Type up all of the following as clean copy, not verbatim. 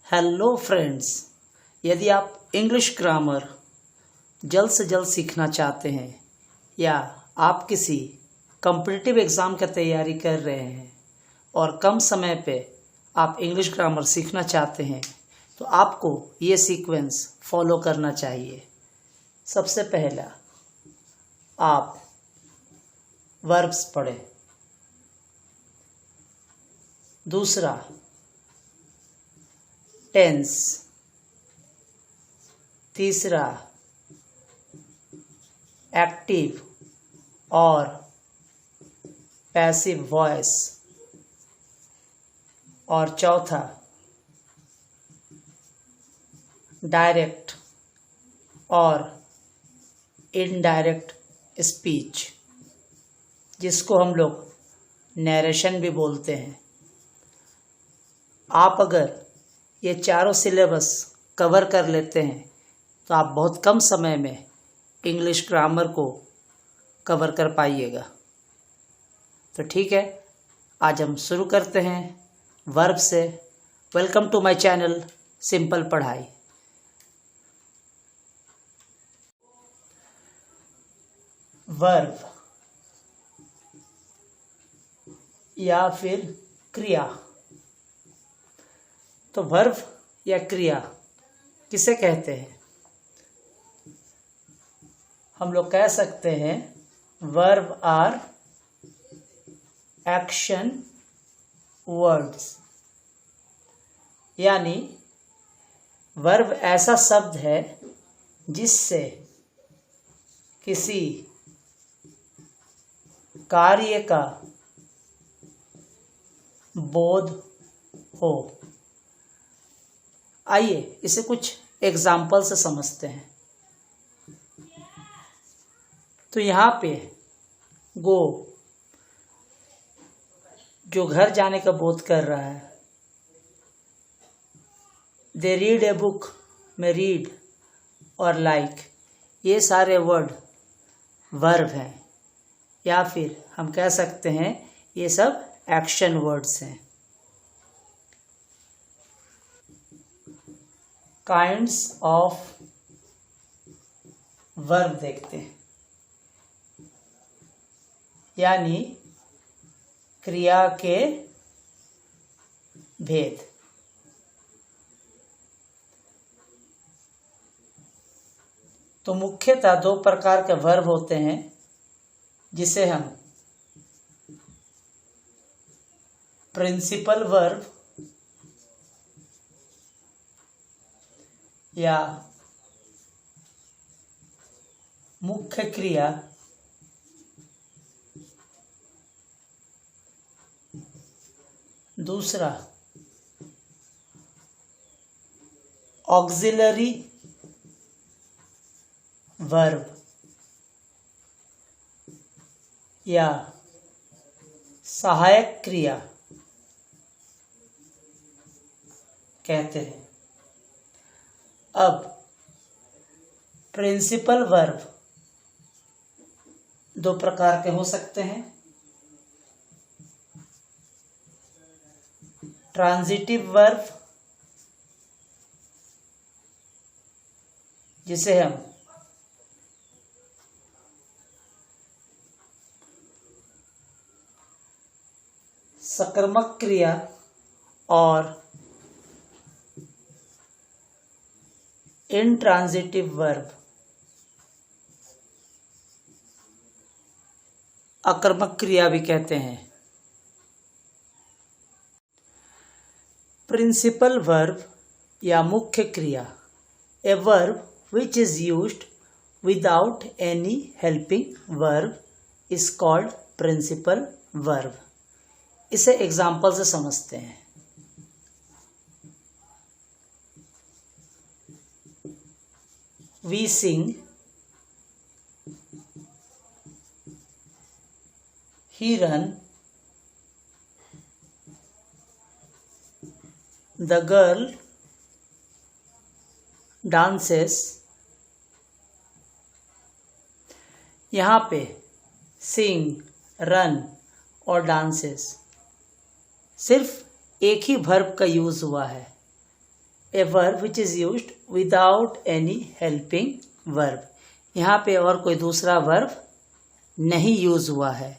Hello friends, यदि आप English grammar जल्द से जल्द सीखना चाहते हैं या आप किसी कॉम्पिटिटिव एग्ज़ाम की तैयारी कर रहे हैं और कम समय पे आप इंग्लिश ग्रामर सीखना चाहते हैं तो आपको ये सीक्वेंस फॉलो करना चाहिए। सबसे पहला आप वर्ब्स पढ़ें, दूसरा टेंस, तीसरा एक्टिव और पैसिव वॉइस और चौथा डायरेक्ट और इनडायरेक्ट स्पीच, जिसको हम लोग नरेशन भी बोलते हैं। आप अगर ये चारों सिलेबस कवर कर लेते हैं तो आप बहुत कम समय में इंग्लिश ग्रामर को कवर कर पाइएगा। तो ठीक है, आज हम शुरू करते हैं वर्ब से। Welcome to my channel simple पढ़ाई। वर्ब या फिर क्रिया। तो वर्ब या क्रिया किसे कहते हैं? हम लोग कह सकते हैं वर्ब आर एक्शन वर्ड्स, यानी वर्ब ऐसा शब्द है जिससे किसी कार्य का बोध हो। आइए इसे कुछ एग्जाम्पल से समझते हैं। तो यहाँ पे गो जो घर जाने का बोध कर रहा है, दे रीड ए बुक में रीड और लाइक, ये सारे वर्ड वर्ब हैं, या फिर हम कह सकते हैं ये सब एक्शन वर्ड्स हैं। काइंड्स ऑफ वर्ब देखते हैं, यानी क्रिया के भेद। तो मुख्यतः दो प्रकार के वर्ब होते हैं जिसे हम प्रिंसिपल वर्ब या मुख्य क्रिया, दूसरा ऑक्सिलरी वर्ब या सहायक क्रिया कहते हैं। अब प्रिंसिपल वर्ब दो प्रकार के हो सकते हैं, ट्रांजिटिव वर्ब जिसे हम सकर्मक क्रिया और इनट्रांजिटिव वर्ब अकर्मक क्रिया भी कहते हैं। प्रिंसिपल वर्ब या मुख्य क्रिया, a verb which is used without any helping verb is called principal verb। इसे एग्जाम्पल से समझते हैं। We sing, he run, the girl dances। यहाँ पे sing, run और dances सिर्फ एक ही वर्ब का यूज हुआ है, a verb which is used without any helping verb. यहाँ पे और कोई दूसरा वर्ब नहीं यूज हुआ है,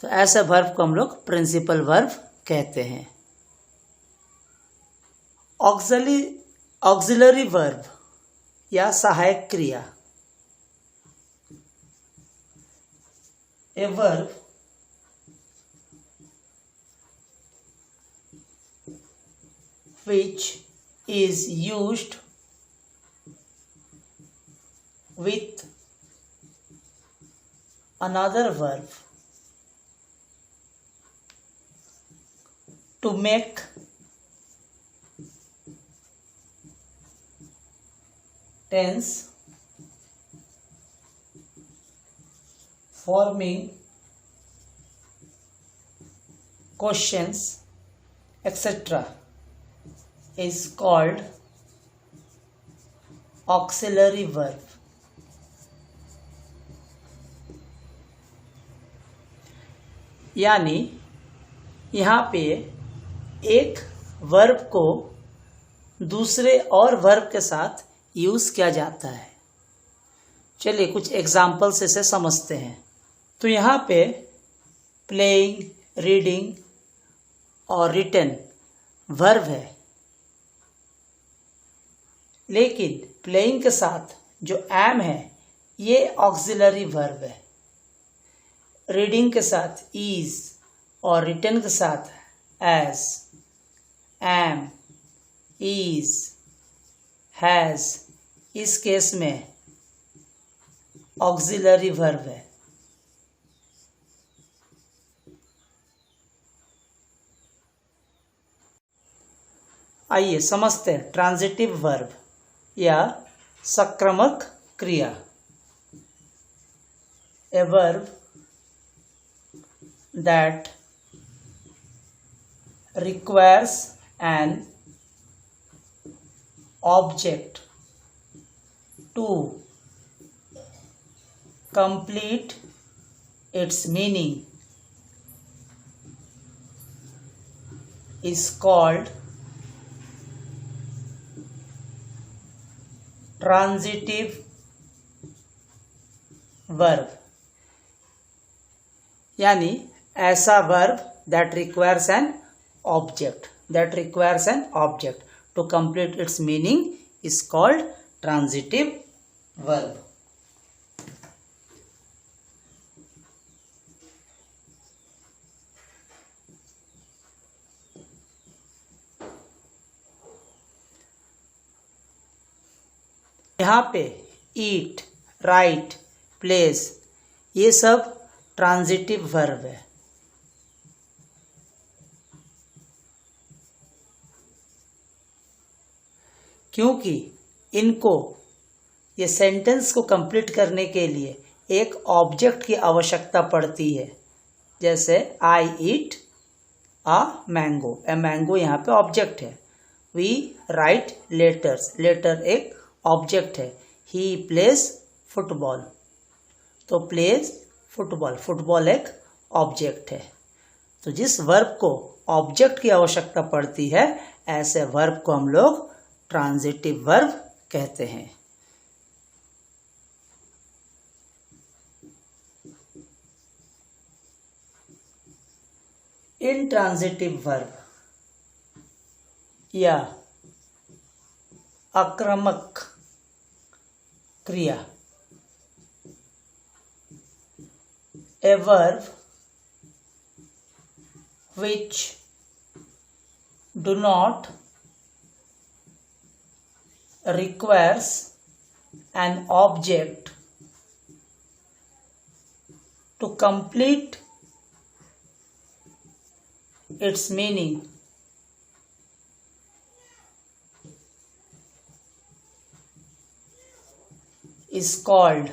तो ऐसे वर्ब को हम लोग प्रिंसिपल वर्ब कहते हैं। ऑक्सिलरी वर्ब या सहायक क्रिया। A verb which is used with another verb to make tense, forming questions, etc. is called auxiliary verb। यानी यहाँ पे एक वर्ब को दूसरे और वर्ब के साथ यूज किया जाता है। चलिए कुछ एग्जाम्पल से इसे समझते हैं। तो यहाँ पे प्लेइंग, रीडिंग और रिटन वर्ब है, लेकिन प्लेइंग के साथ जो एम है ये ऑक्सिलरी वर्ब है। रीडिंग के साथ इज और रिटन के साथ एज, एम, इज, हैज, इस केस में ऑक्सिलरी वर्ब है। आइए समझते हैं ट्रांजिटिव वर्ब या सक्रमक क्रिया। A verb that requires an object to complete its meaning is called transitive verb. यानी ऐसा verb that requires an object to complete its meaning is called transitive verb. यहाँ पे ईट, राइट, प्लेस ये सब transitive verb है। क्योंकि इनको ये सेंटेंस को कंप्लीट करने के लिए एक ऑब्जेक्ट की आवश्यकता पड़ती है। जैसे आई ईट अ मैंगो, ए मैंगो यहाँ पे ऑब्जेक्ट है। वी राइट लेटर्स, लेटर एक ऑब्जेक्ट है। ही प्लेज फुटबॉल, तो प्लेज फुटबॉल, फुटबॉल एक ऑब्जेक्ट है। तो जिस वर्ब को ऑब्जेक्ट की आवश्यकता पड़ती है ऐसे वर्ब को हम लोग ट्रांजिटिव वर्ब कहते हैं। इनट्रांजिटिव वर्ब या आक्रामक क्रिया। A verb which do not requires an object to complete its meaning is called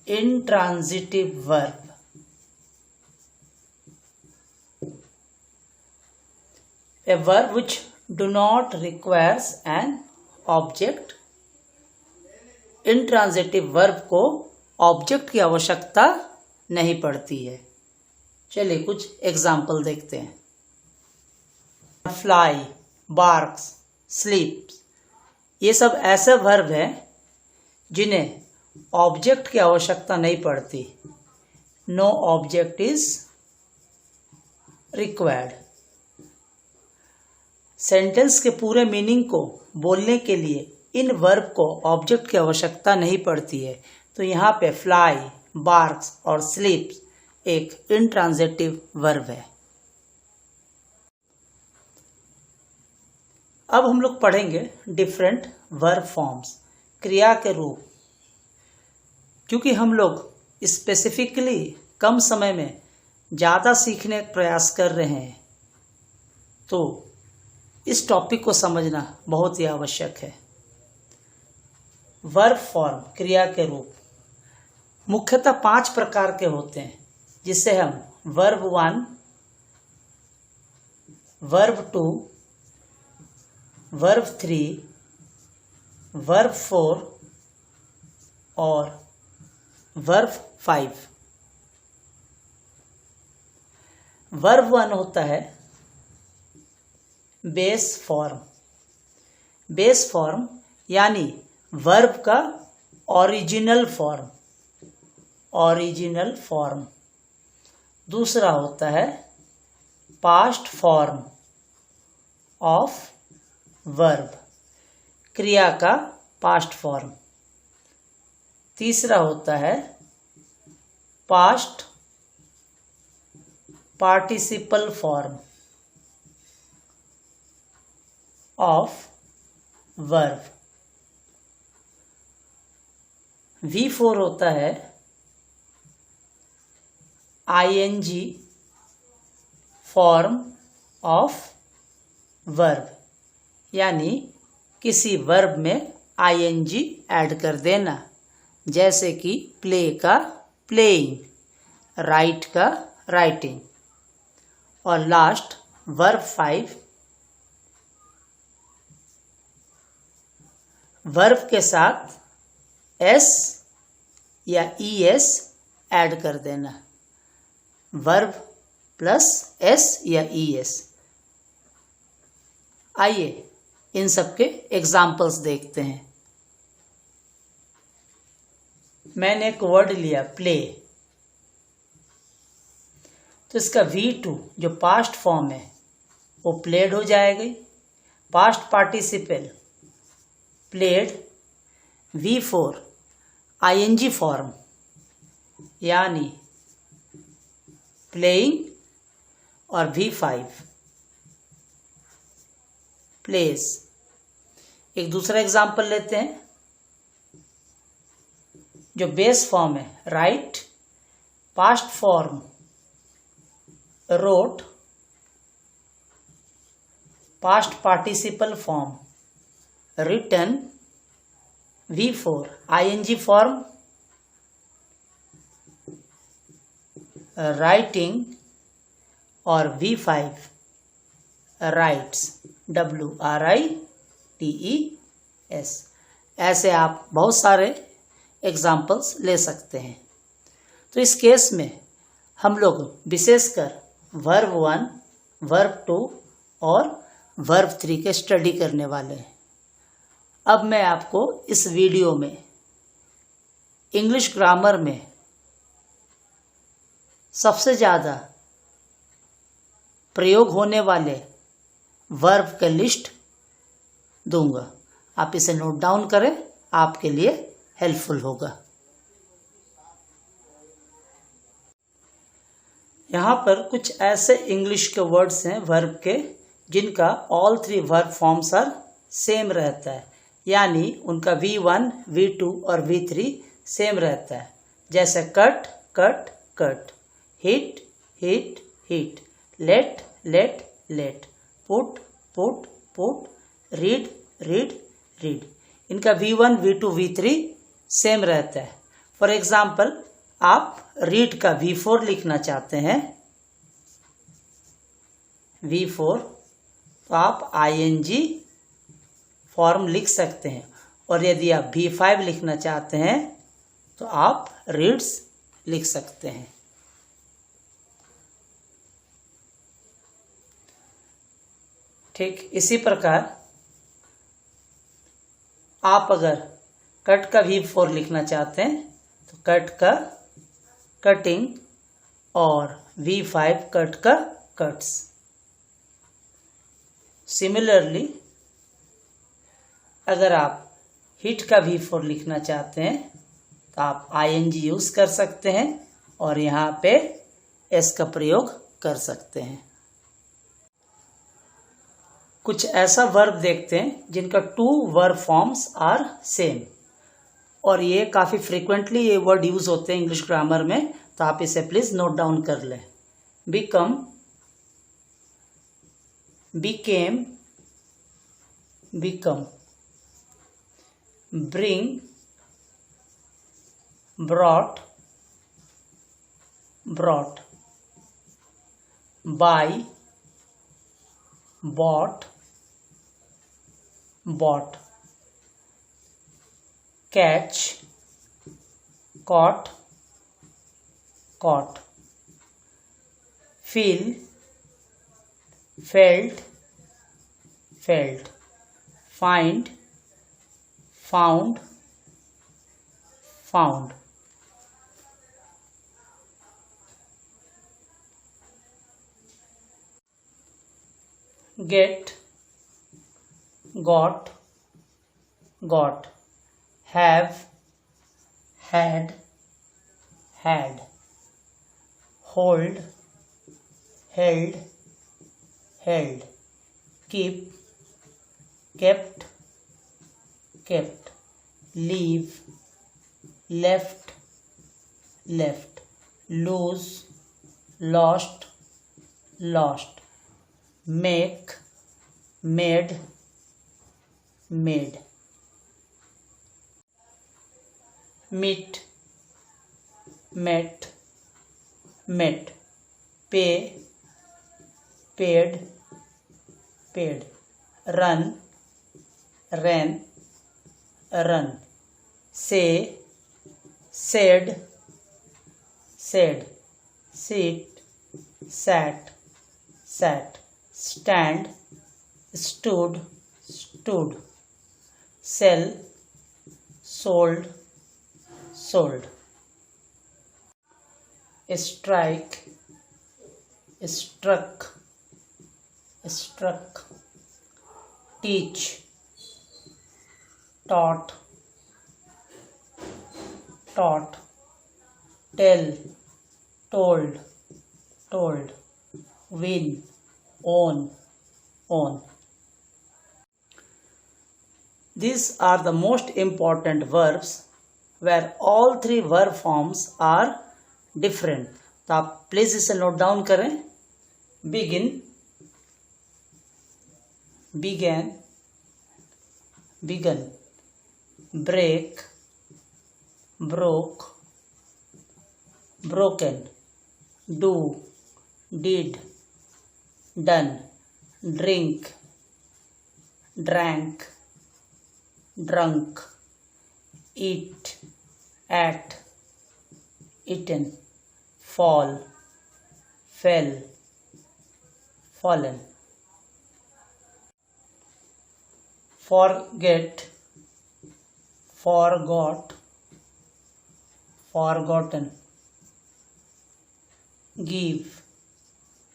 intransitive verb। A verb which do not requires an object। intransitive verb को object की आवश्यकता नहीं पड़ती है। चलिए कुछ एग्जाम्पल देखते हैं। फ्लाई, बार्क्स, स्लीप्स, ये सब ऐसे वर्ब हैं जिन्हें ऑब्जेक्ट की आवश्यकता नहीं पड़ती। No object is required. Sentence के पूरे मीनिंग को बोलने के लिए इन वर्ब को ऑब्जेक्ट की आवश्यकता नहीं पड़ती है। तो यहाँ पे फ्लाई, बार्क्स और स्लीप्स एक इंट्रांजिटिव वर्ब है। अब हम लोग पढ़ेंगे डिफरेंट वर्ब फॉर्म्स, क्रिया के रूप। क्योंकि हम लोग स्पेसिफिकली कम समय में ज़्यादा सीखने का प्रयास कर रहे हैं, तो इस टॉपिक को समझना बहुत ही आवश्यक है। वर्ब फॉर्म, क्रिया के रूप, मुख्यतः 5 प्रकार के होते हैं, जिसे हम वर्ब 1, वर्ब 2, वर्ब 3, वर्ब 4 और वर्ब 5। वर्ब 1 होता है बेस फॉर्म। बेस फॉर्म यानी वर्ब का ओरिजिनल फॉर्म, ओरिजिनल फॉर्म। दूसरा होता है पास्ट फॉर्म ऑफ वर्ब, क्रिया का पास्ट फॉर्म। तीसरा होता है past participle form of verb. V4 होता है ING फॉर्म ऑफ वर्ब, यानी किसी वर्ब में ING ऐड कर देना, जैसे कि प्ले का प्लेइंग, राइट का राइटिंग। और लास्ट वर्ब 5, वर्ब के साथ S या ES ऐड कर देना, वर्ब प्लस S या ES। आइए इन सब के एग्जाम्पल्स देखते हैं। मैंने एक वर्ड लिया प्ले, तो इसका V2 जो पास्ट फॉर्म है वो प्लेड हो जाएगी। Past participle played. V4 ING form यानी प्लेइंग। और V5 प्लेस। एक दूसरा एग्जाम्पल लेते हैं। जो बेस फॉर्म है write, past form wrote, past participle form written. V4 ING form writing. और V5 राइट्स, WRITES। ऐसे आप बहुत सारे एग्जाम्पल्स ले सकते हैं। तो इस केस में हम लोग विशेषकर वर्ब 1, वर्ब 2 और वर्ब 3 के स्टडी करने वाले हैं। अब मैं आपको इस वीडियो में इंग्लिश ग्रामर में सबसे ज़्यादा प्रयोग होने वाले वर्ब का लिस्ट दूंगा। आप इसे नोट डाउन करें, आपके लिए हेल्पफुल होगा। यहाँ पर कुछ ऐसे इंग्लिश के वर्ड्स हैं वर्ब के, जिनका all 3 verb forms are same रहता है, यानी उनका V1, V2 और V3 सेम रहता है। जैसे cut cut cut, hit hit hit, let let let, put put put, read read read. इनका V1, V2, V3 सेम रहता है। फॉर एग्जाम्पल, आप रीड का V4 लिखना चाहते हैं, V4, तो आप ING फॉर्म लिख सकते हैं। और यदि आप V5 लिखना चाहते हैं तो आप रीड्स लिख सकते हैं। ठीक इसी प्रकार आप अगर कट का V4 लिखना चाहते हैं तो कट का कटिंग और V5 कट का कट्स। सिमिलरली अगर आप हिट का V4 लिखना चाहते हैं तो आप ING यूज कर सकते हैं और यहाँ पे S का प्रयोग कर सकते हैं। कुछ ऐसा वर्ब देखते हैं जिनका 2 वर्ब फॉर्म्स आर सेम और ये काफ़ी फ्रीक्वेंटली ये वर्ड यूज होते हैं इंग्लिश ग्रामर में, तो आप इसे प्लीज नोट डाउन कर लें। Become, became, become, bring, brought, brought, buy, bought, bought, catch, caught, caught, feel, felt, felt, find, found, found, get, got, got, have, had, had, hold, held, held, keep, kept, kept, leave, left, left, lose, lost, lost, make, made, made, meet, met, met, pay, paid, paid, run, ran, run, say, said, said, sit, sat, sat, stand, stood, stood, sell, sold, sold, strike, struck, struck, teach, taught, taught, tell, told, told, win, own, own. These are the most important verbs where all 3 verb forms are different. तो आप please इसे note down करें। begin, began, begun, break, broke, broken, do, did, done, drink, drank, drunk, eat, ate, eaten, fall, fell, fallen, forget, forgot, forgotten, give,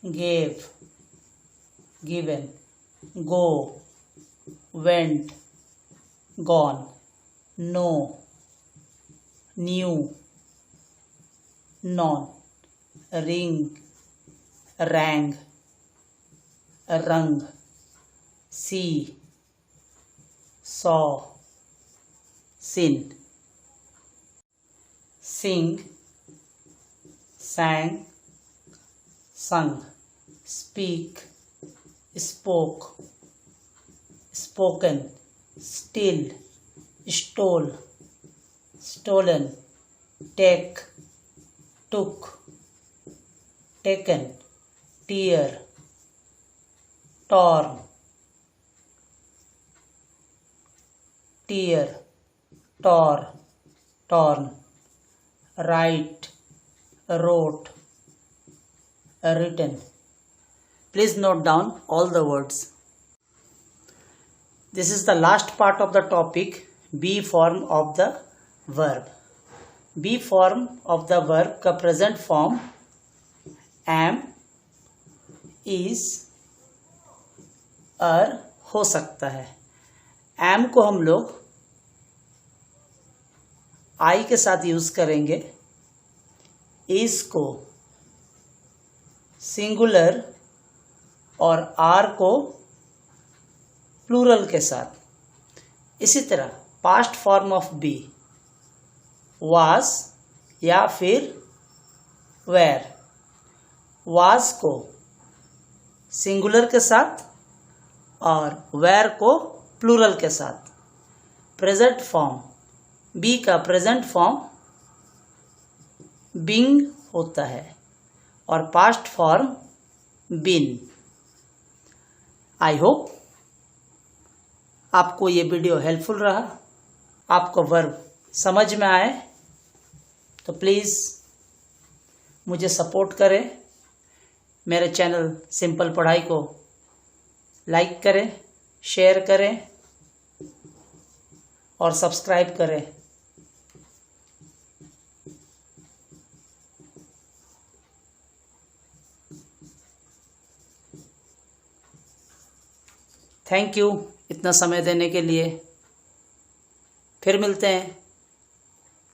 gave, given, go, went, gone, know, knew, known, ring, rang, rung, see, saw, seen, sing, sang, sung, speak, spoke, spoken, still, stole, stolen, take, took, taken, tear, torn, tear, tore, torn, write, wrote, written. Please note down all the words. This is the last part of the topic, be form of the verb. Be form of the verb का present form am, is, are हो सकता है। am को हम लोग I के साथ use करेंगे, is को सिंगुलर और आर को प्लूरल के साथ। इसी तरह past form of be was या फिर वेर, वाज को सिंगुलर के साथ और वेर को प्लूरल के साथ। प्रेजेंट फॉर्म बी का प्रेजेंट फॉर्म बिंग होता है और past form been. I hope आपको ये वीडियो हेल्पफुल रहा, आपको वर्ब समझ में आए तो प्लीज़ मुझे सपोर्ट करें। मेरे चैनल सिंपल पढ़ाई को लाइक करें, शेयर करें और सब्सक्राइब करें। थैंक यू इतना समय देने के लिए। फिर मिलते हैं।